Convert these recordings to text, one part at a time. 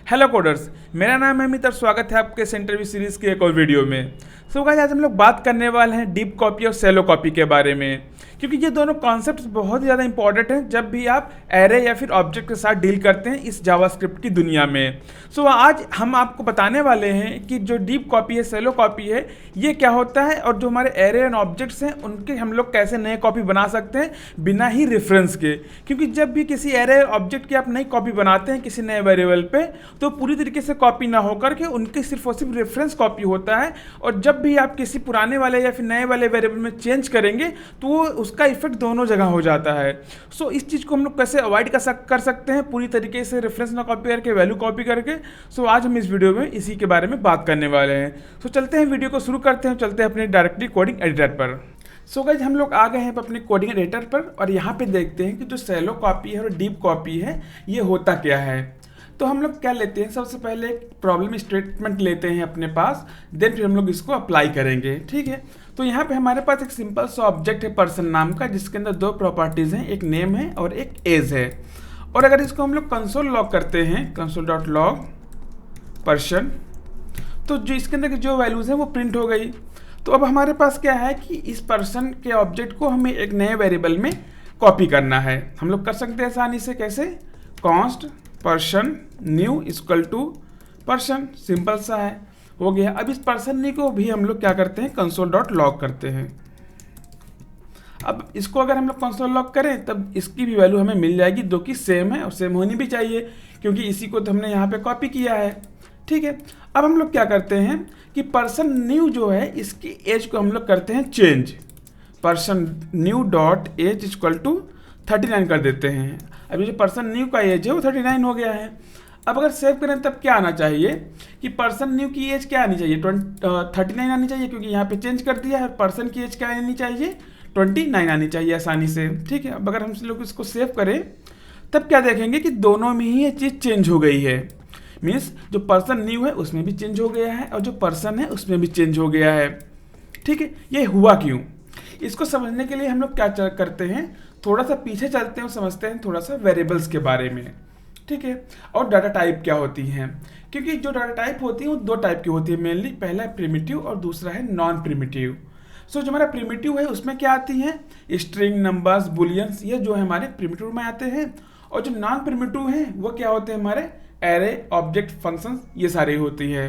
Hello coders, मेरा नाम है अमित और स्वागत है आपके इंटरव्यू सीरीज़ की एक और वीडियो में। सो गाइस, आज हम लोग बात करने वाले हैं डीप कॉपी और शैलो कॉपी के बारे में, क्योंकि ये दोनों कॉन्सेप्ट्स बहुत ज़्यादा इंपॉर्टेंट हैं जब भी आप एरे या फिर ऑब्जेक्ट के साथ डील करते हैं इस जावास्क्रिप्ट की दुनिया में। सो आज हम आपको बताने वाले हैं कि जो डीप कॉपी है, शैलो कॉपी है, ये क्या होता है और जो हमारे एरे एंड ऑब्जेक्ट्स हैं उनके हम लोग कैसे नए कॉपी बना सकते हैं बिना ही रेफरेंस के। क्योंकि जब भी किसी एरे ऑब्जेक्ट की आप नई कॉपी बनाते हैं किसी नए वेरिएबल पे, तो पूरी तरीके से कॉपी ना होकर के उनकी सिर्फ और सिर्फ रेफरेंस कॉपी होता है, और जब भी आप किसी पुराने वाले या फिर नए वाले वेरिएबल में चेंज करेंगे तो वो उसका इफेक्ट दोनों जगह हो जाता है। सो इस चीज़ को हम लोग कैसे अवॉइड कर सकते हैं पूरी तरीके से रेफरेंस ना कॉपी करके, वैल्यू कॉपी करके। सो आज हम इस वीडियो में इसी के बारे में बात करने वाले हैं। सो चलते हैं, वीडियो को शुरू करते हैं, चलते हैं अपने डायरेक्टली कोडिंग एडिटर पर। सो गाइस, हम लोग आ गए हैं अपने कोडिंग एडिटर पर और यहाँ पे देखते हैं कि जो शैलो कॉपी है और डीप कॉपी है ये होता क्या है। तो हम लोग क्या लेते हैं, सबसे पहले एक प्रॉब्लम स्टेटमेंट लेते हैं अपने पास, देन फिर हम लोग इसको अप्लाई करेंगे। ठीक है, तो यहाँ पे हमारे पास एक सिंपल सा ऑब्जेक्ट है पर्सन नाम का, जिसके अंदर दो प्रॉपर्टीज़ हैं, एक नेम है और एक एज है। और अगर इसको हम लोग कंसोल लॉग करते हैं, console.log पर्सन, तो जो इसके अंदर की जो वैल्यूज़ हैं वो प्रिंट हो गई। तो अब हमारे पास क्या है कि इस पर्सन के ऑब्जेक्ट को हमें एक नए वेरिएबल में कॉपी करना है। हम लोग कर सकते हैं आसानी से, कैसे? Const person new equal to person, simple सा है, हो गया। अब इस पर्सन न्यू को भी हम लोग क्या करते हैं, console.log करते हैं। अब इसको अगर हम लोग कंसोल लॉग करें तब इसकी भी वैल्यू हमें मिल जाएगी, जो कि सेम है और सेम होनी भी चाहिए, क्योंकि इसी को तो हमने यहाँ पे कॉपी किया है। ठीक है, अब हम लोग क्या करते हैं कि पर्सन न्यू जो है इसकी एज को हम लोग करते हैं change, person new dot age equal to 39 कर देते हैं। अब ये जो पर्सन न्यू का एज है वो 39 हो गया है। अब अगर सेव करें तब क्या आना चाहिए कि पर्सन न्यू की एज क्या आनी चाहिए, 39 आनी चाहिए, क्योंकि यहाँ पे चेंज कर दिया है। पर्सन की एज क्या आनी चाहिए, 29 आनी चाहिए आसानी से। ठीक है, अब अगर हम लोग इसको सेव करें तब क्या देखेंगे कि दोनों में ही ये चीज़ चेंज हो गई है। मीन्स जो पर्सन न्यू है उसमें भी चेंज हो गया है और जो पर्सन है उसमें भी चेंज हो गया है। ठीक है, ये हुआ क्यों, इसको समझने के लिए हम लोग क्या करते हैं, थोड़ा सा पीछे चलते हैं और समझते हैं थोड़ा सा वेरिएबल्स के बारे में। ठीक है, और डाटा टाइप क्या होती हैं, क्योंकि जो डाटा टाइप होती है वो दो टाइप की होती है मेनली, पहला है प्रिमिटिव और दूसरा है नॉन प्रिमिटिव। सो जो हमारा प्रिमिटिव है उसमें क्या आती हैं, स्ट्रिंग, नंबर्स, बुलियंस, ये जो है हमारे प्रिमिटिव में आते हैं। और जो नॉन प्रिमिटिव हैं वो क्या होते हैं, हमारे एरे, ऑब्जेक्ट, फंक्शंस, ये सारे होती है।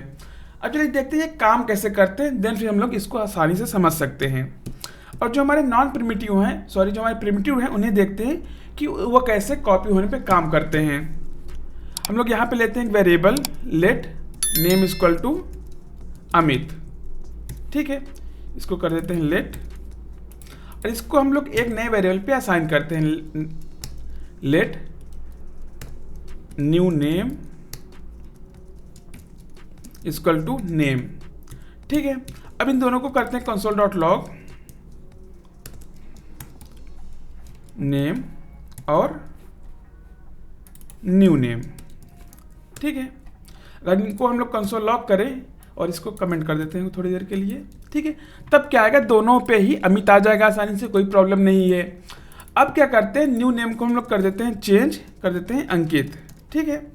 अब चलिए देखते हैं काम कैसे करते हैं, देन फिर हम लोग इसको आसानी से समझ सकते हैं। और जो हमारे नॉन प्रिमिटिव हैं, जो हमारे प्रिमिटिव हैं, उन्हें देखते हैं कि वो कैसे कॉपी होने पे काम करते हैं। हम लोग यहाँ पे लेते हैं variable let name equal to Amit. ठीक है, इसको कर देते हैं लेट, और इसको हम लोग एक नए वेरिएबल पे असाइन करते हैं, let new name equal to name. ठीक है, अब इन दोनों को करते हैं console.log नेम और न्यू नेम। ठीक है, अगर इनको हम लोग कंसोल लॉग करें और इसको कमेंट कर देते हैं थोड़ी देर के लिए, ठीक है, तब क्या आएगा, दोनों पे ही अमित आ जाएगा आसानी से, कोई प्रॉब्लम नहीं है। अब क्या करते हैं, न्यू नेम को हम लोग कर देते हैं चेंज, कर देते हैं अंकित। ठीक है,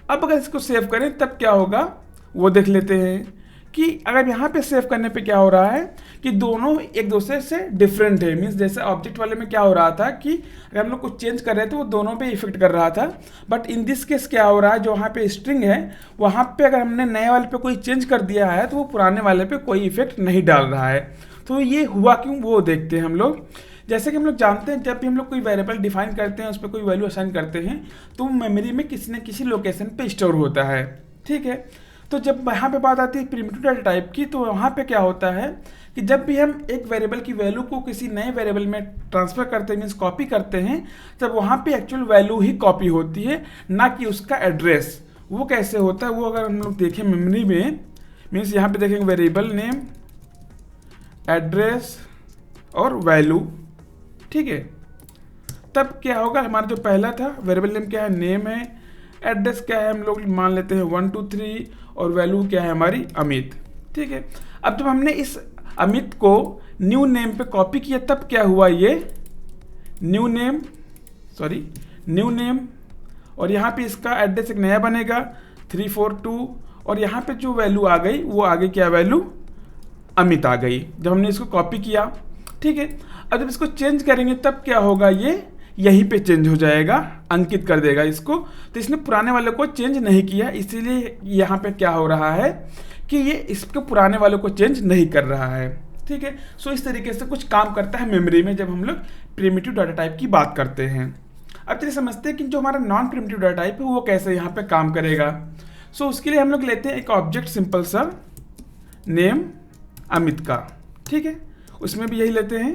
अब अगर इसको सेव करें तब क्या होगा वो देख लेते हैं कि अगर यहाँ पे सेव करने पे क्या हो रहा है कि दोनों एक दूसरे से डिफरेंट है। मीन्स जैसे ऑब्जेक्ट वाले में क्या हो रहा था कि अगर हम लोग कुछ चेंज कर रहे थे वो दोनों पे इफेक्ट कर रहा था, बट इन दिस केस क्या हो रहा है, जो वहाँ पे स्ट्रिंग है वहाँ पे अगर हमने नए वाले पे कोई चेंज कर दिया है तो वो पुराने वाले पे कोई इफेक्ट नहीं डाल रहा है। तो ये हुआ क्यों वो देखते हैं हम लोग। जैसे कि हम लोग जानते हैं जब भी हम लोग कोई वेरिएबल डिफाइन करते हैं, उस पर कोई वैल्यू असाइन करते हैं, तो मेमोरी में किसी न किसी लोकेशन पे स्टोर होता है। ठीक है, तो जब यहाँ पे बात आती है प्रिमिटिव डाटा टाइप की, तो वहाँ पे क्या होता है कि जब भी हम एक वेरिएबल की वैल्यू को किसी नए वेरिएबल में ट्रांसफर करते हैं, मीन्स कॉपी करते हैं, तब वहाँ पे एक्चुअल वैल्यू ही कॉपी होती है, ना कि उसका एड्रेस। वो कैसे होता है वो अगर हम लोग देखें मेमोरी में, मीन्स यहाँ पे देखेंगे वेरिएबल नेम, एड्रेस और वैल्यू। ठीक है, तब क्या होगा, हमारा जो पहला था वेरिएबल नेम क्या है, नेम है, एड्रेस क्या है हम लोग मान लेते हैं 1 2 3, और वैल्यू क्या है हमारी अमित। ठीक है, अब जब हमने इस अमित को न्यू नेम पे कॉपी किया तब क्या हुआ, ये न्यू नेम और यहाँ पे इसका एड्रेस एक नया बनेगा, 342 और यहाँ पे जो वैल्यू आ गई वो आ गई क्या वैल्यू, अमित आ गई जब हमने इसको कॉपी किया। ठीक है, अब जब इसको चेंज करेंगे तब क्या होगा, ये यहीं पे चेंज हो जाएगा, अंकित कर देगा इसको। तो इसने पुराने वाले को चेंज नहीं किया, इसीलिए यहाँ पे क्या हो रहा है कि ये इसके पुराने वाले को चेंज नहीं कर रहा है। ठीक है, सो इस तरीके से कुछ काम करता है मेमोरी में जब हम लोग प्रिमिटिव डाटा टाइप की बात करते हैं। अब चलिए समझते हैं कि जो हमारा नॉन प्रिमिटिव डाटा टाइप है वो कैसे यहाँ पे काम करेगा। सो उसके लिए हम लोग लेते हैं एक ऑब्जेक्ट सिंपल सा नेम अमित का। ठीक है, उसमें भी यही लेते हैं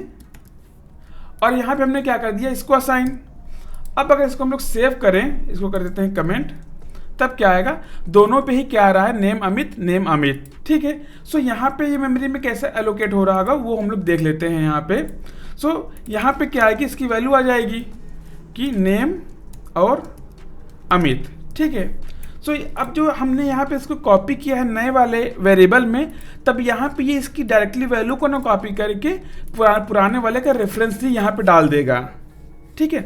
और यहाँ पे हमने क्या कर दिया, इसको असाइन। अब अगर इसको हम लोग सेव करें, इसको कर देते हैं कमेंट, तब क्या आएगा, दोनों पे ही क्या आ रहा है, नेम अमित नेम अमित। ठीक है, सो यहाँ पे ये मेमोरी में कैसे एलोकेट हो रहा होगा वो हम लोग देख लेते हैं यहाँ पे। सो यहाँ पे क्या आएगी, इसकी वैल्यू आ जाएगी कि नेम और अमित। ठीक है, सो अब जो हमने यहाँ पे इसको कॉपी किया है नए वाले वेरिएबल में, तब यहाँ पे ये इसकी डायरेक्टली वैल्यू को ना कॉपी करके पुराने वाले का रेफरेंस ही यहाँ पे डाल देगा। ठीक है,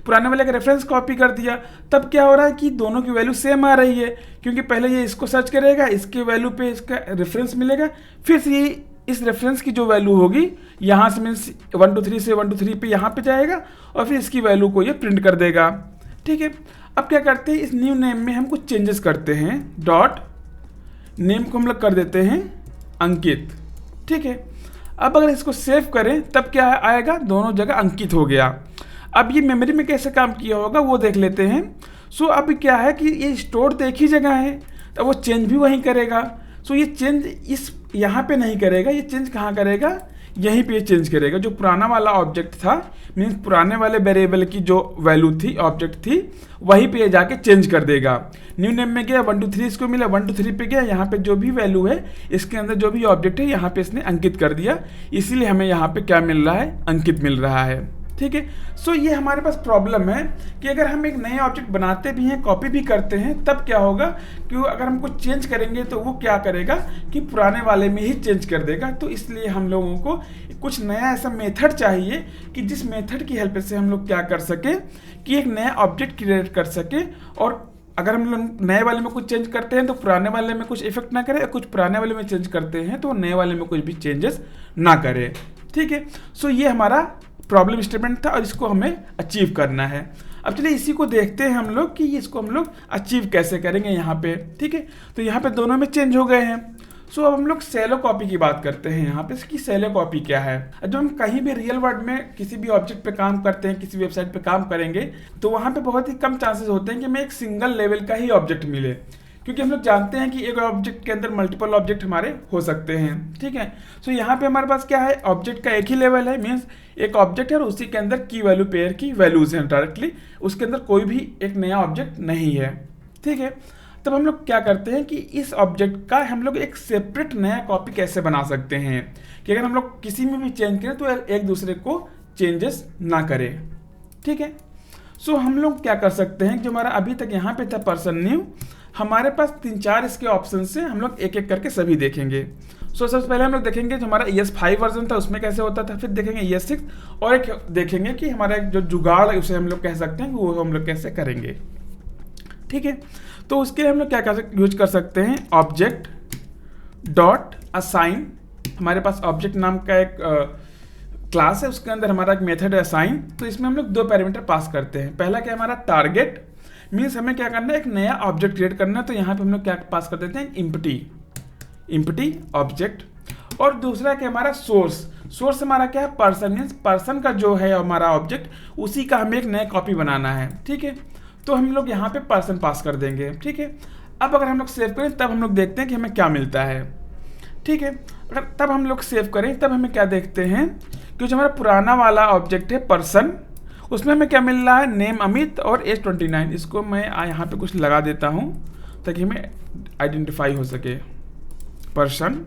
पुराने वाले का रेफरेंस कॉपी कर दिया, तब क्या हो रहा है कि दोनों की वैल्यू सेम आ रही है, क्योंकि पहले ये इसको सर्च करेगा, इसके वैल्यू पे इसका रेफरेंस मिलेगा, फिर से ये इस रेफरेंस की जो वैल्यू होगी यहाँ से मीन्स 1 2 3 से 1 2 3 पे यहाँ पे जाएगा और फिर इसकी वैल्यू को ये प्रिंट कर देगा। ठीक है, अब क्या करते हैं, इस न्यू नेम में हम कुछ चेंजेस करते हैं। डॉट नेम को हम लोग कर देते हैं अंकित। ठीक है, अब अगर इसको सेव करें तब क्या आएगा, दोनों जगह अंकित हो गया। अब ये मेमोरी में कैसे काम किया होगा वो देख लेते हैं। सो अब क्या है कि ये स्टोर तो एक ही जगह है, तो वो चेंज भी वहीं करेगा। सो ये चेंज इस यहाँ पे नहीं करेगा, ये चेंज कहाँ करेगा, यहीं पे चेंज करेगा। जो पुराना वाला ऑब्जेक्ट था मीन्स पुराने वाले वेरिएबल की जो वैल्यू थी, ऑब्जेक्ट थी, वहीं पे जाके चेंज कर देगा। न्यू नेम में गया 1 2 3 इसको मिला, 1 2 3 पे गया, यहाँ पे जो भी वैल्यू है इसके अंदर जो भी ऑब्जेक्ट है यहाँ पे इसने अंकित कर दिया, इसीलिए हमें यहाँ पे क्या मिल रहा है, अंकित मिल रहा है। ठीक है, सो ये हमारे पास प्रॉब्लम है कि अगर हम एक नए ऑब्जेक्ट बनाते भी हैं, कॉपी भी करते हैं, तब क्या होगा कि अगर हम कुछ चेंज करेंगे तो वो क्या करेगा कि पुराने वाले में ही चेंज कर देगा। तो इसलिए हम लोगों को कुछ नया ऐसा मेथड चाहिए कि जिस मेथड की हेल्प से हम लोग क्या कर सके कि एक नया ऑब्जेक्ट क्रिएट कर सके, और अगर हम लोग नए वाले में कुछ चेंज करते हैं तो पुराने वाले में कुछ इफेक्ट ना करे, और कुछ पुराने वाले में चेंज करते हैं तो नए वाले में कुछ भी चेंजेस ना करे। ठीक है, सो ये हमारा प्रॉब्लम स्टेटमेंट था और इसको हमें अचीव करना है। अब चलिए इसी को देखते हैं हम लोग कि इसको हम लोग अचीव कैसे करेंगे यहाँ पे। ठीक है, तो यहाँ पे दोनों में चेंज हो गए हैं। सो अब हम लोग सेलो कॉपी की बात करते हैं यहाँ पे। इसकी सेलो कॉपी क्या है, जब हम कहीं भी रियल वर्ल्ड में किसी भी ऑब्जेक्ट पे काम करते हैं, किसी वेबसाइट पे काम करेंगे, तो वहाँ पे बहुत ही कम चांसेस होते हैं कि हमें एक सिंगल लेवल का ही ऑब्जेक्ट मिले, क्योंकि हम लोग जानते हैं कि एक ऑब्जेक्ट के अंदर मल्टीपल ऑब्जेक्ट हमारे हो सकते हैं। ठीक है, सो यहाँ पे हमारे पास क्या है, ऑब्जेक्ट का एक ही लेवल है, मीन्स एक ऑब्जेक्ट है और उसी के अंदर की वैल्यू पेयर की वैल्यूज हैं डायरेक्टली, उसके अंदर कोई भी एक नया ऑब्जेक्ट नहीं है। ठीक है, तब हम लोग क्या करते हैं कि इस ऑब्जेक्ट का हम लोग एक सेपरेट नया कॉपी कैसे बना सकते हैं कि अगर हम लोग किसी में भी चेंज करें तो एक दूसरे को चेंजेस ना करें। ठीक है, सो हम लोग क्या कर सकते हैं, जो हमारा अभी तक यहाँ पे था पर्सन न्यू, हमारे पास 3-4 इसके ऑप्शन से हम लोग एक एक करके सभी देखेंगे। सो सबसे पहले हम लोग देखेंगे जो हमारा ES5 वर्जन था उसमें कैसे होता था, फिर देखेंगे ES6 और एक देखेंगे कि हमारा एक जो जुगाड़ है उसे हम लोग कह सकते हैं वो हम लोग कैसे करेंगे। ठीक है, तो उसके लिए हम लोग क्या यूज कर सकते हैं, ऑब्जेक्ट डॉट असाइन। हमारे पास ऑब्जेक्ट नाम का एक क्लास है, उसके अंदर हमारा एक मेथड है असाइन। तो इसमें हम लोग 2 पैरामीटर पास करते हैं। पहला क्या हमारा टारगेट, मीन्स हमें क्या करना है, एक नया ऑब्जेक्ट क्रिएट करना है, तो यहाँ पे हम लोग क्या पास कर देते हैं, इम्पटी ऑब्जेक्ट। और दूसरा क्या हमारा सोर्स हमारा क्या है, पर्सन, मीन्स पर्सन का जो है हमारा ऑब्जेक्ट उसी का हमें एक नया कॉपी बनाना है। ठीक है, तो हम लोग यहाँ पे पर्सन पास कर देंगे। ठीक है, अब अगर हम लोग सेव करें तब हम लोग देखते हैं कि हमें क्या मिलता है। ठीक है, अगर तब हम लोग सेव करें तब हमें क्या देखते हैं कि जो हमारा पुराना वाला ऑब्जेक्ट है पर्सन, उसमें हमें क्या मिल रहा है, नेम अमित और एज 29। इसको मैं यहाँ पे कुछ लगा देता हूँ ताकि हमें आइडेंटिफाई हो सके, पर्सन।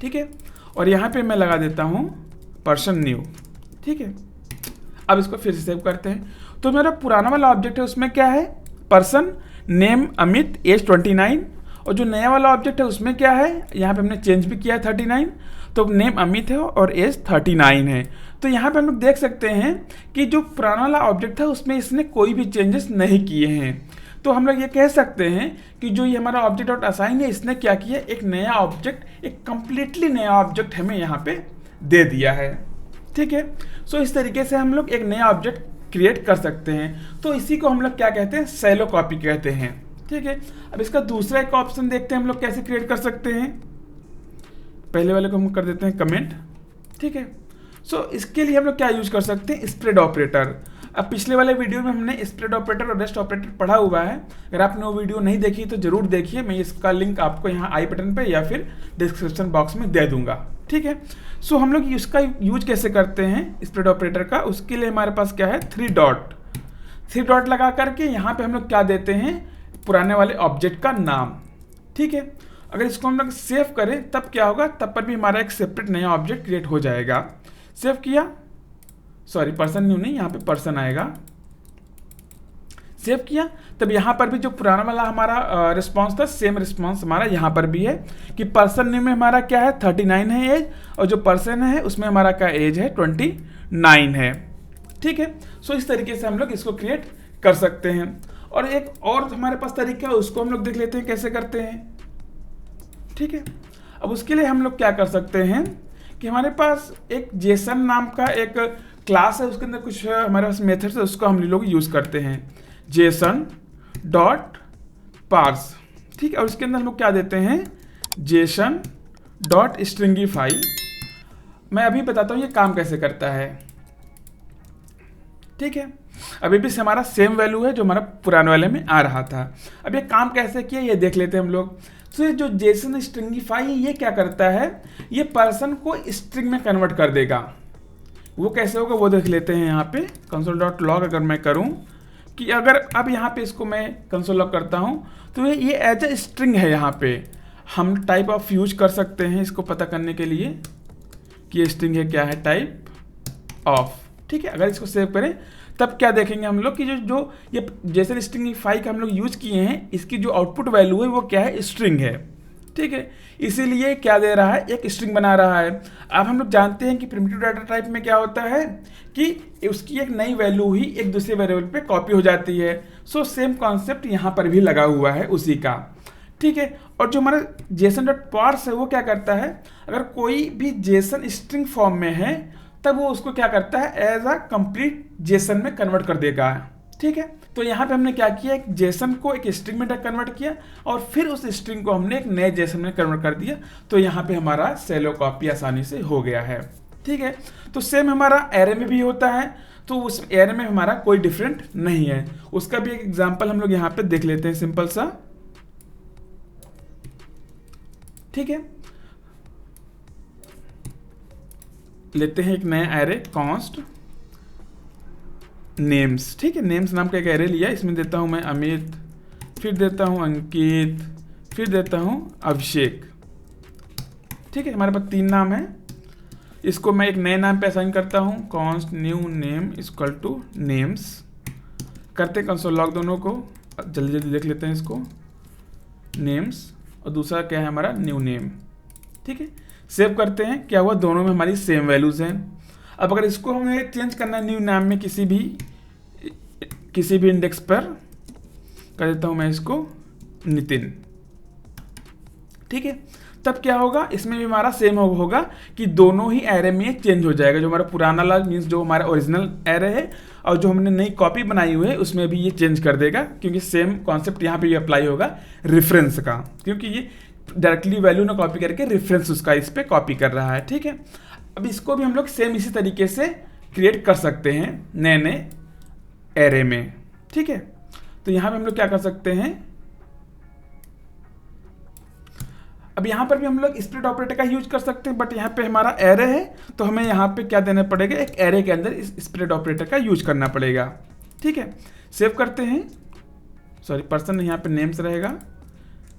ठीक है, और यहाँ पे मैं लगा देता हूँ पर्सन न्यू। ठीक है, अब इसको फिर से सेव करते हैं। तो मेरा पुराना वाला ऑब्जेक्ट है उसमें क्या है, पर्सन, नेम अमित, एज 29, और जो नया वाला ऑब्जेक्ट है उसमें क्या है, यहाँ पे हमने चेंज भी किया है 39, तो नेम अमित है और एज 39 है। तो यहाँ पे हम लोग देख सकते हैं कि जो पुराना वाला ऑब्जेक्ट था उसमें इसने कोई भी चेंजेस नहीं किए हैं। तो हम लोग ये कह सकते हैं कि जो ये हमारा ऑब्जेक्ट डॉट असाइन है, इसने क्या किया, एक नया ऑब्जेक्ट, एक कंप्लीटली नया ऑब्जेक्ट हमें यहाँ पे दे दिया है। ठीक है, सो इस तरीके से हम लोग एक नया ऑब्जेक्ट क्रिएट कर सकते हैं। तो इसी को हम लोग क्या कहते हैं, सैलो कॉपी कहते हैं। ठीक है, अब इसका दूसरा एक ऑप्शन देखते हैं हम लोग कैसे क्रिएट कर सकते हैं। पहले वाले को हम कर देते हैं कमेंट। ठीक है, सो इसके लिए हम लोग क्या यूज कर सकते हैं, स्प्रेड ऑपरेटर। अब पिछले वाले वीडियो में हमने स्प्रेड ऑपरेटर और रेस्ट ऑपरेटर पढ़ा हुआ है। अगर आपने वो वीडियो नहीं देखी तो जरूर देखिए, मैं इसका लिंक आपको यहाँ आई बटन पे या फिर डिस्क्रिप्शन बॉक्स में दे दूंगा। ठीक है, सो हम लोग इसका यूज कैसे करते हैं स्प्रेड ऑपरेटर का, उसके लिए हमारे पास क्या है, थ्री डॉट लगा करके यहाँ पे हम लोग क्या देते हैं, पुराने वाले ऑब्जेक्ट का नाम। ठीक है, अगर इसको हम लोग सेव करें तब क्या होगा, तब पर भी हमारा एक सेपरेट नया ऑब्जेक्ट क्रिएट हो जाएगा। सेव किया, सॉरी पर्सन न्यू नहीं, यहाँ पे पर्सन आएगा। सेव किया, तब यहाँ पर भी जो पुराना वाला हमारा रिस्पॉन्स था, सेम रिस्पॉन्स हमारा यहाँ पर भी है कि पर्सन न्यू में हमारा क्या है, 39 है एज, और जो पर्सन है उसमें हमारा क्या एज है, 29 है। ठीक है, सो इस तरीके से हम लोग इसको क्रिएट कर सकते हैं। और एक और हमारे पास तरीका है, उसको हम लोग देख लेते हैं कैसे करते हैं। ठीक है, अब उसके लिए हम लोग क्या कर सकते हैं कि हमारे पास एक जेसन नाम का एक क्लास है, उसके अंदर कुछ हमारे पास मेथड्स है, उसको हम लोग यूज करते हैं, जेसन डॉट पार्स। ठीक है, और उसके अंदर हम लोग क्या देते हैं, जेसन डॉट स्ट्रिंगिफाई। मैं अभी बताता हूँ ये काम कैसे करता है। ठीक है, अभी भी हमारा सेम वैल्यू है जो हमारा पुराने वाले में आ रहा था। अब ये काम कैसे किया ये देख लेते हैं हम लोग। तो ये जो जेसन स्ट्रिंगिफाई ये क्या करता है, ये पर्सन को स्ट्रिंग में कन्वर्ट कर देगा। वो कैसे होगा वो देख लेते हैं। यहाँ पे console.log अगर मैं करूँ कि अगर अब यहाँ पे इसको मैं कंसोल लॉग करता हूँ तो ये एज ए स्ट्रिंग है। यहाँ पे हम टाइप ऑफ यूज कर सकते हैं इसको पता करने के लिए कि ये स्ट्रिंग है, क्या है, टाइप ऑफ। ठीक है, अगर इसको सेव करें तब क्या देखेंगे हम लोग कि जो ये जेसन स्ट्रिंगिफाई का हम लोग यूज किए हैं, इसकी जो आउटपुट वैल्यू है वो क्या है, स्ट्रिंग है। ठीक है, इसीलिए क्या दे रहा है, एक स्ट्रिंग बना रहा है। अब हम लोग जानते हैं कि प्रिमिटिव डाटा टाइप में क्या होता है कि उसकी एक नई वैल्यू ही एक दूसरे वेरिएबल पे कॉपी हो जाती है। सो सेम कॉन्सेप्ट यहाँ पर भी लगा हुआ है उसी का। ठीक है, और जो हमारा जेसन डॉट पार्स है वो क्या करता है, अगर कोई भी जेसन स्ट्रिंग फॉर्म में है तब वो उसको क्या करता है, एज अ कंप्लीट जेसन में कन्वर्ट कर देगा। ठीक है, तो यहाँ पे हमने क्या किया, एक जेसन को एक स्ट्रिंग में कन्वर्ट किया और फिर उस स्ट्रिंग को हमने एक नए जेसन में कन्वर्ट कर दिया। तो यहाँ पे हमारा सेलो कॉपी आसानी से हो गया है। ठीक है, तो सेम हमारा एरे में भी होता है, तो उस एरे में हमारा कोई डिफरेंट नहीं है। उसका भी एक एग्जाम्पल हम लोग यहाँ पे देख लेते हैं, सिंपल सा। ठीक है, लेते हैं एक नया एरे, कॉन्स्ट नेम्स। ठीक है, नेम्स नाम का एक एरे लिया, इसमें देता हूं मैं अमित, फिर देता हूं अंकित, फिर देता हूं अभिषेक। ठीक है, हमारे पास 3 नाम है। इसको मैं एक नए नाम पे असाइन करता हूं, const new name equal two names. करते हैं कंसोल लॉग दोनों को, जल्दी जल्दी देख लेते हैं इसको। नेम्स और दूसरा क्या है हमारा, न्यू नेम। ठीक है, सेव करते हैं, क्या हुआ, दोनों में हमारी सेम वैल्यूज हैं। अब अगर इसको हमें चेंज करना है न्यू नाम में किसी भी इंडेक्स पर, कर देता हूं मैं इसको नितिन। ठीक है, तब क्या होगा, इसमें भी हमारा सेम होगा कि दोनों ही एरे में चेंज हो जाएगा। जो हमारा पुराना वाला मीन्स जो हमारा ओरिजिनल एरे है और जो हमने नई कॉपी बनाई हुई है उसमें भी ये चेंज कर देगा, क्योंकि सेम कॉन्सेप्ट यहाँ पे भी अप्लाई होगा रेफरेंस का, क्योंकि ये डायरेक्टली वैल्यू ना कॉपी करके रेफरेंस उसका इस पे कॉपी कर रहा है। ठीक है, अब इसको भी हम लोग सेम इसी तरीके से क्रिएट कर सकते हैं नए नए एरे में। ठीक है, तो यहाँ पे हम लोग क्या कर सकते हैं, अब यहाँ पर भी हम लोग स्प्लिट ऑपरेटर का यूज कर सकते हैं, बट यहाँ पे हमारा एरे है तो हमें यहाँ पे क्या देना पड़ेगा, एक एरे के अंदर इस स्प्लिट ऑपरेटर का यूज करना पड़ेगा। ठीक है, सेव करते हैं, सॉरी पर्सन यहाँ पे नेम्स रहेगा।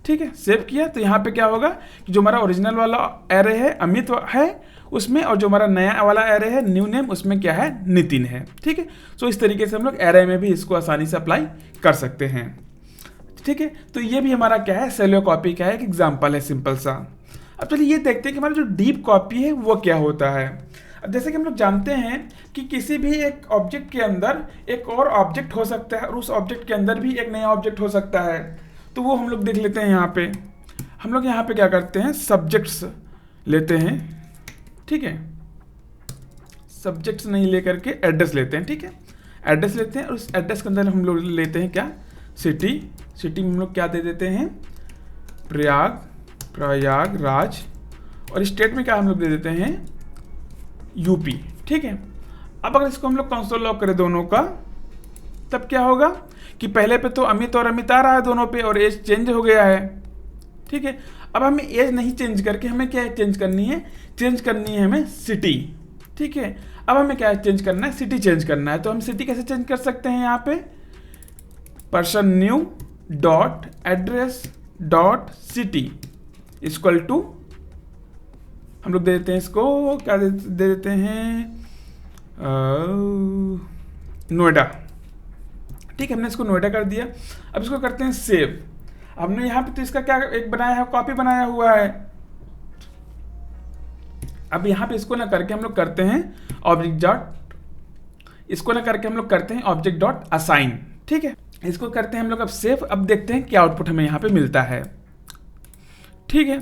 ठीक है, सेव किया तो यहाँ पे क्या होगा कि जो हमारा ओरिजिनल वाला एरे है अमित है उसमें, और जो हमारा नया वाला एरे है न्यू नेम उसमें क्या है, नितिन है। ठीक है, सो इस तरीके से हम लोग एरे में भी इसको आसानी से अप्लाई कर सकते हैं। ठीक है, तो ये भी हमारा क्या है, सेलो कॉपी का एक एग्जाम्पल है सिंपल सा। अब चलिए ये देखते हैं कि हमारा जो डीप कॉपी है वो क्या होता है। अब जैसे कि हम लोग जानते हैं कि किसी भी एक ऑब्जेक्ट के अंदर एक और ऑब्जेक्ट हो सकता है और उस ऑब्जेक्ट के अंदर भी एक नया ऑब्जेक्ट हो सकता है, तो वो हम लोग देख लेते हैं। यहाँ पे हम लोग यहाँ पे क्या करते हैं, सब्जेक्ट्स लेते हैं, ठीक है। सब्जेक्ट्स नहीं लेकर के एड्रेस लेते हैं, ठीक है। एड्रेस लेते हैं और उस एड्रेस के अंदर हम लोग लेते हैं क्या, सिटी। सिटी में हम लोग क्या दे देते हैं, प्रयागराज। और स्टेट में क्या हम लोग दे देते हैं, यूपी, ठीक है। अब अगर इसको हम लोग कंसोल लॉग करें दोनों का, तब क्या होगा कि पहले पे तो अमित और अमित आ रहा है दोनों पे और एज चेंज हो गया है, ठीक है। अब हमें एज नहीं चेंज करके हमें क्या चेंज करनी है, चेंज करनी है हमें सिटी, ठीक है। अब हमें क्या चेंज करना है, सिटी चेंज करना है। तो हम सिटी कैसे चेंज कर सकते हैं, यहाँ पे person new dot address dot city equal to, हम लोग दे देते हैं इसको क्या दे देते हैं, नोएडा, ठीक है। हमने इसको नोएडा कर दिया। अब इसको करते हैं सेव। हमने यहाँ पे तो इसका क्या एक बनाया है, कॉपी बनाया हुआ है। अब यहाँ पे इसको ना करके हम लोग करते हैं ऑब्जेक्ट डॉट, इसको ना करके हम लोग करते हैं ऑब्जेक्ट डॉट असाइन, ठीक है। इसको करते हैं हम लोग अब सेव। अब देखते हैं क्या आउटपुट हमें यहाँ पे मिलता है, ठीक है।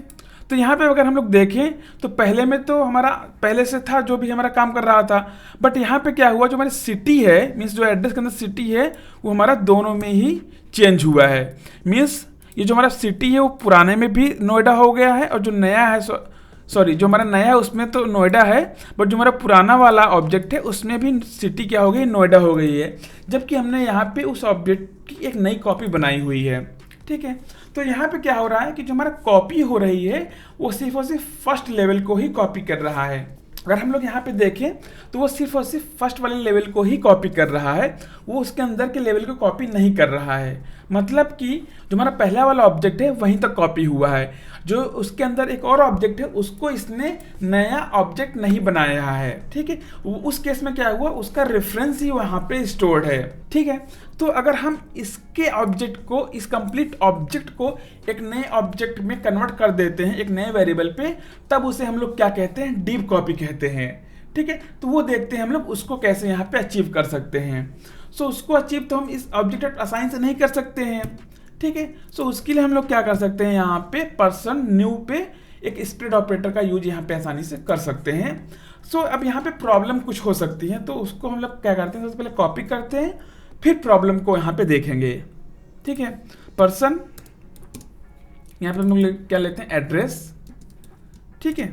तो यहाँ पे अगर हम लोग देखें तो पहले में तो हमारा पहले से था जो भी हमारा काम कर रहा था, बट यहाँ पे क्या हुआ, जो हमारी सिटी है, मीन्स जो एड्रेस के अंदर सिटी है वो हमारा दोनों में ही चेंज हुआ है। मीन्स ये जो हमारा सिटी है वो पुराने में भी नोएडा हो गया है, और जो नया है सॉरी जो हमारा नया है उसमें तो नोएडा है, बट जो हमारा पुराना वाला ऑब्जेक्ट है उसमें भी सिटी क्या हो गई, नोएडा हो गई है। जबकि हमने यहाँ पे उस ऑब्जेक्ट की एक नई कॉपी बनाई हुई है, ठीक है। तो यहाँ पे क्या हो रहा है कि जो हमारा कॉपी हो रही है वो सिर्फ और सिर्फ फर्स्ट लेवल को ही कॉपी कर रहा है। अगर हम लोग यहाँ पे देखें तो वो सिर्फ और सिर्फ फर्स्ट वाले लेवल को ही कॉपी कर रहा है, वो उसके अंदर के लेवल को कॉपी नहीं कर रहा है। मतलब कि जो हमारा पहला वाला ऑब्जेक्ट है वहीं तक कॉपी हुआ है, जो उसके अंदर एक और ऑब्जेक्ट है उसको इसने नया ऑब्जेक्ट नहीं बनाया है, ठीक है। उस केस में क्या हुआ, उसका रेफरेंस ही वहाँ पे स्टोर्ड है, ठीक है। तो अगर हम इसके ऑब्जेक्ट को, इस कंप्लीट ऑब्जेक्ट को एक नए ऑब्जेक्ट में कन्वर्ट कर देते हैं, एक नए वेरिएबल पे, तब उसे हम लोग क्या कहते हैं, डीप कॉपी कहते हैं, ठीक है। तो वो देखते हैं हम लोग उसको कैसे यहाँ पे अचीव कर सकते हैं। सो उसको अचीव तो हम इस ऑब्जेक्ट असाइन से नहीं कर सकते हैं, ठीक है। सो उसके लिए हम लोग क्या कर सकते हैं, यहाँ पे पर्सन न्यू पे एक स्प्लिट ऑपरेटर का यूज यहाँ पे आसानी से कर सकते हैं। सो अब यहाँ पे प्रॉब्लम कुछ हो सकती है, तो उसको हम लोग क्या करते हैं, सबसे पहले कॉपी करते हैं, फिर प्रॉब्लम को यहाँ पे देखेंगे, ठीक है। पर्सन, यहाँ पे हम लोग क्या लेते हैं, एड्रेस, ठीक है।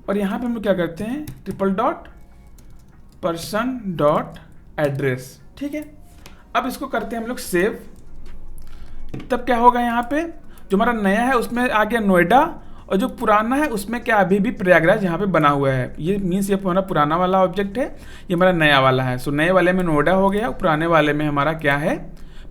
और यहाँ पे हम लोग क्या करते हैं, triple dot person dot address, ठीक है। अब इसको करते हैं हम लोग सेव। तब क्या होगा, यहाँ पे जो हमारा नया है उसमें आ गया नोएडा, और जो पुराना है उसमें क्या अभी भी प्रयागराज यहाँ पे बना हुआ है। ये मीन्स ये हमारा पुराना वाला ऑब्जेक्ट है, ये हमारा नया वाला है। सो नए वाले में नोएडा हो गया, पुराने वाले में हमारा क्या है,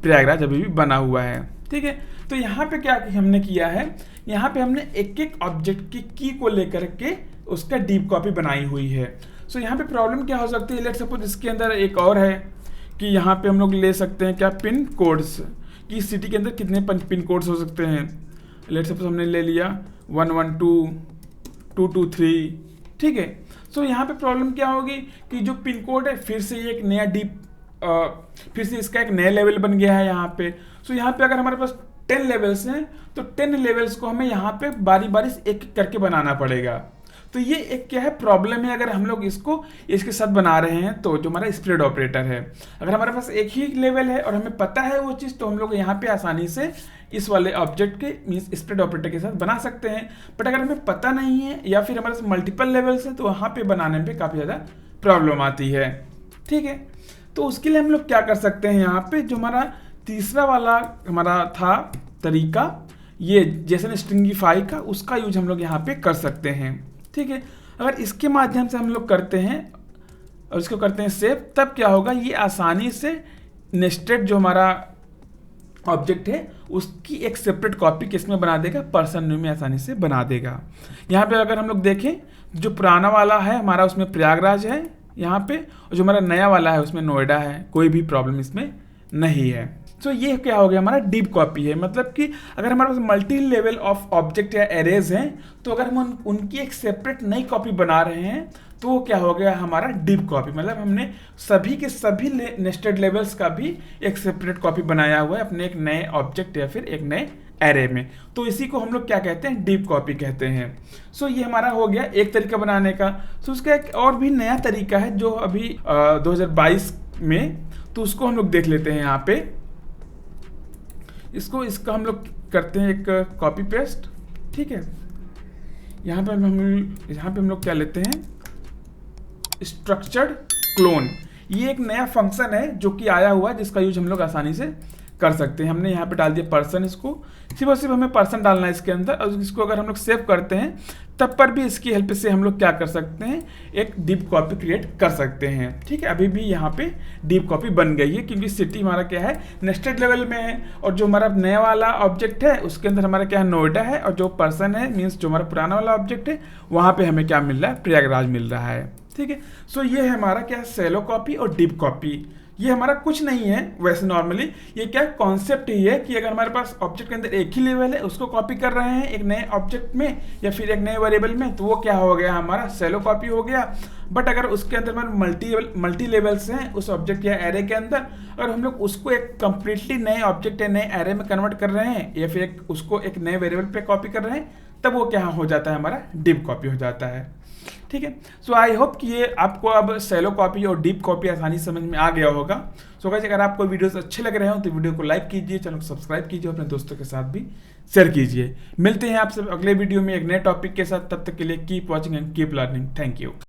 प्रयागराज अभी भी बना हुआ है, ठीक है। तो यहाँ पे क्या हमने किया है, यहाँ पे हमने एक एक ऑब्जेक्ट की की को लेकर के उसका डीप कॉपी बनाई हुई है। सो यहाँ पे प्रॉब्लम क्या हो सकती है, लेट सपोज इसके अंदर एक और है कि यहाँ पे हम लोग ले सकते हैं क्या, पिन कोड्स, कि सिटी के अंदर कितने पिन कोड्स हो सकते हैं। लेट सपोज हमने ले लिया 112 223, ठीक है। सो यहाँ पे प्रॉब्लम क्या होगी कि जो पिन कोड है फिर से एक नया डीप फिर से इसका एक नया लेवल बन गया है यहाँ पे। सो यहाँ पे अगर हमारे पास 10 लेवल्स हैं तो 10 लेवल्स को हमें यहाँ पे बारी बारी से एक एक करके बनाना पड़ेगा। तो ये एक क्या है, प्रॉब्लम है अगर हम लोग इसको इसके साथ बना रहे हैं। तो जो हमारा स्प्लिट ऑपरेटर है, अगर हमारे पास एक ही लेवल है और हमें पता है वो चीज़, तो हम लोग यहाँ पे आसानी से इस वाले ऑब्जेक्ट के मीन्स स्प्लिट ऑपरेटर के साथ बना सकते हैं। बट अगर हमें पता नहीं है या फिर हमारे पास मल्टीपल लेवल्स हैं, तो वहाँ पे बनाने में काफ़ी ज़्यादा प्रॉब्लम आती है, ठीक है। तो उसके लिए हम लोग क्या कर सकते हैं, यहाँ पे जो हमारा तीसरा वाला हमारा था तरीका, ये जेसन स्ट्रिंगिफाई का, उसका यूज हम लोग यहाँ पे कर सकते हैं, ठीक है। अगर इसके माध्यम से हम लोग करते हैं और इसको करते हैं सेव, तब क्या होगा, ये आसानी से नेस्टेड जो हमारा ऑब्जेक्ट है उसकी एक सेपरेट कॉपी किसमें बना देगा, पर्सन न्यू में आसानी से बना देगा। यहाँ पे अगर हम लोग देखें, जो पुराना वाला है हमारा उसमें प्रयागराज है यहाँ पे, और जो हमारा नया वाला है उसमें नोएडा है, कोई भी प्रॉब्लम इसमें नहीं है। सो ये क्या हो गया, हमारा डीप कॉपी है। मतलब कि अगर हमारे पास मल्टी लेवल ऑफ ऑब्जेक्ट या एरेज हैं, तो अगर हम उनकी एक सेपरेट नई कॉपी बना रहे हैं तो वो क्या हो गया, हमारा डीप कॉपी। मतलब हमने सभी के सभी नेस्टेड लेवल्स का भी एक सेपरेट कॉपी बनाया हुआ है अपने एक नए ऑब्जेक्ट या फिर एक नए एरे में, तो इसी को हम लोग क्या कहते हैं, डीप कॉपी कहते हैं। सो ये हमारा हो गया एक तरीका बनाने का। सो उसका एक और भी नया तरीका है जो अभी 2022 में, तो उसको हम लोग देख लेते हैं। यहाँ पे इसका हम लोग करते हैं एक कॉपी पेस्ट, ठीक है। यहाँ पे हम लोग क्या लेते हैं, स्ट्रक्चर्ड क्लोन। ये एक नया फंक्शन है जो कि आया हुआ है, जिसका यूज हम लोग आसानी से कर सकते हैं। हमने यहाँ पे डाल दिया पर्सन, इसको सिर्फ और सिर्फ हमें पर्सन डालना है इसके अंदर, और इसको अगर हम लोग सेव करते हैं तब पर भी इसकी हेल्प से हम लोग क्या कर सकते हैं, एक डीप कॉपी क्रिएट कर सकते हैं, ठीक है। अभी भी यहाँ पे डीप कॉपी बन गई है क्योंकि सिटी हमारा क्या है, नेस्टेड लेवल में है, और जो हमारा नया वाला ऑब्जेक्ट है उसके अंदर हमारा क्या है, नोएडा है, और जो पर्सन है मीन्स जो हमारा पुराना वाला ऑब्जेक्ट है वहाँ पे हमें क्या मिल रहा है, प्रयागराज मिल रहा है, ठीक है। सो ये है हमारा क्या, शैलो कॉपी और डीप कॉपी। ये हमारा कुछ नहीं है वैसे नॉर्मली, ये क्या कॉन्सेप्ट ही है कि अगर हमारे पास ऑब्जेक्ट के अंदर एक ही लेवल है, उसको कॉपी कर रहे हैं एक नए ऑब्जेक्ट में या फिर एक नए वेरिएबल में, तो वो क्या हो गया, हमारा शैलो कॉपी हो गया। बट अगर उसके अंदर हमारे मल्टी लेवल्स हैं उस ऑब्जेक्ट या एरे के अंदर, और हम लोग उसको एक कंप्लीटली नए ऑब्जेक्ट या नए एरे में कन्वर्ट कर रहे हैं या फिर उसको एक नए वेरिएबल पे कॉपी कर रहे हैं, तब वो क्या हो जाता है, हमारा डीप कॉपी हो जाता है, ठीक है। सो आई होप कि ये आपको अब शैलो कॉपी और डीप कॉपी आसानी समझ में आ गया होगा। सो गाइस, अगर आपको वीडियोस अच्छे लग रहे हो तो वीडियो को लाइक कीजिए, चैनल को सब्सक्राइब कीजिए, अपने दोस्तों के साथ भी शेयर कीजिए। मिलते हैं आपसे अगले वीडियो में एक नए टॉपिक के साथ, तब तक के लिए keep watching and keep learning. Thank you.